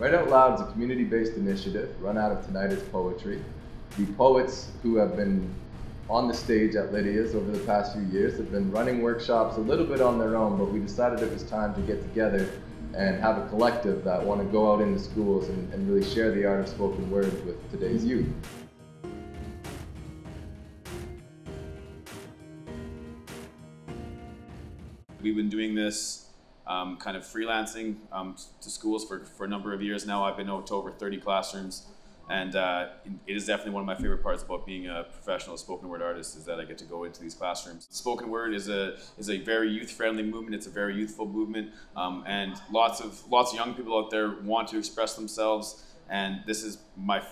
Write Out Loud is a community-based initiative run out of Tonight's Poetry. The poets who have been on the stage at Lydia's over the past few years have been running workshops a little bit on their own, but we decided it was time to get together and have a collective that want to go out into schools and really share the art of spoken word with today's youth. We've been doing this kind of freelancing to schools for a number of years now. I've been out to over 30 classrooms, and it is definitely one of my favorite parts about being a professional spoken word artist is that I get to go into these classrooms. Spoken word is a very youth-friendly movement. It's a very youthful movement, and lots of young people out there want to express themselves. And this is my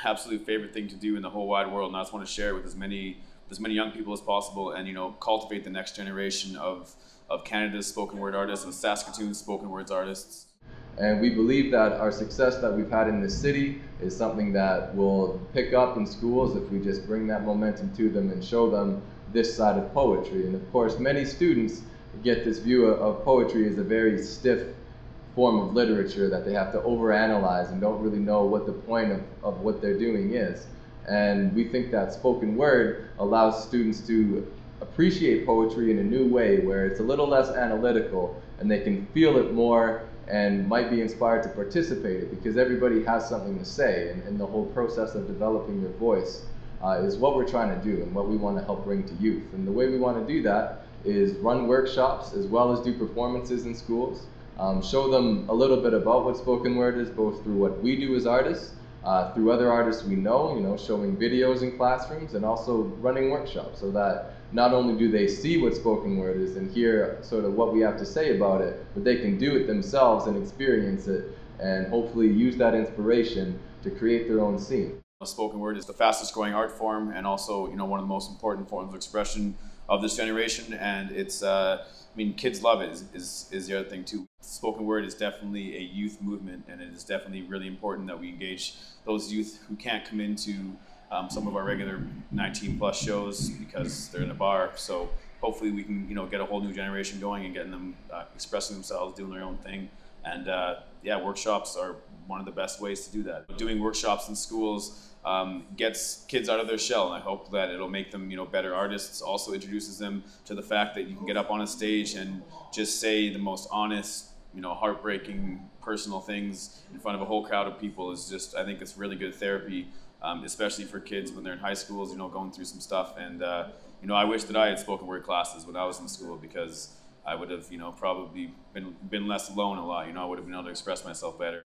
absolute favorite thing to do in the whole wide world. And I just want to share it with as many young people as possible, and cultivate the next generation of Canada's spoken word artists and Saskatoon's spoken words artists. And we believe that our success that we've had in this city is something that will pick up in schools if we just bring that momentum to them and show them this side of poetry. And of course, many students get this view of poetry as a very stiff form of literature that they have to overanalyze and don't really know what the point of what they're doing is. And we think that spoken word allows students to appreciate poetry in a new way where it's a little less analytical and they can feel it more and might be inspired to participate in it because everybody has something to say, and the whole process of developing your voice is what we're trying to do and what we want to help bring to youth. And the way we want to do that is run workshops as well as do performances in schools, show them a little bit about what spoken word is, both through what we do as artists, through other artists we know, showing videos in classrooms, and also running workshops so that not only do they see what spoken word is and hear sort of what we have to say about it, but they can do it themselves and experience it and hopefully use that inspiration to create their own scene. Spoken word is the fastest growing art form and also one of the most important forms of expression of this generation, and it's kids love it is the other thing too. Spoken word is definitely a youth movement, and it is definitely really important that we engage those youth who can't come into some of our regular 19+ shows because they're in a bar. So hopefully we can get a whole new generation going and getting them expressing themselves, doing their own thing. And yeah, workshops are one of the best ways to do that. Doing workshops in schools gets kids out of their shell, and I hope that it'll make them better artists. Also introduces them to the fact that you can get up on a stage and just say the most honest, heartbreaking, personal things in front of a whole crowd of people is just, I think it's really good therapy, especially for kids when they're in high schools, going through some stuff. And I wish that I had spoken word classes when I was in school, because I would have probably been less alone a lot. I would have been able to express myself better.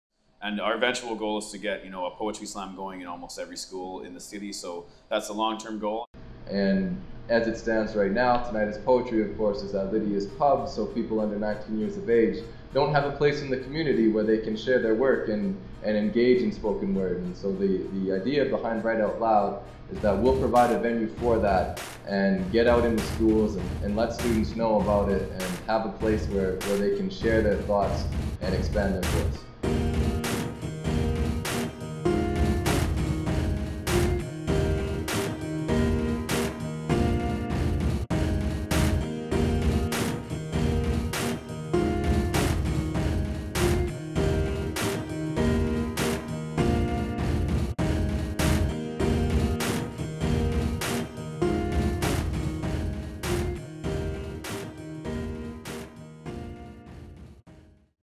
And our eventual goal is to get a poetry slam going in almost every school in the city. So that's a long-term goal. And as it stands right now, Tonight's Poetry, of course, is at Lydia's pub, so people under 19 years of age don't have a place in the community where they can share their work and engage in spoken word. And so the idea behind Write Out Loud is that we'll provide a venue for that and get out into schools and let students know about it and have a place where they can share their thoughts and expand their voice.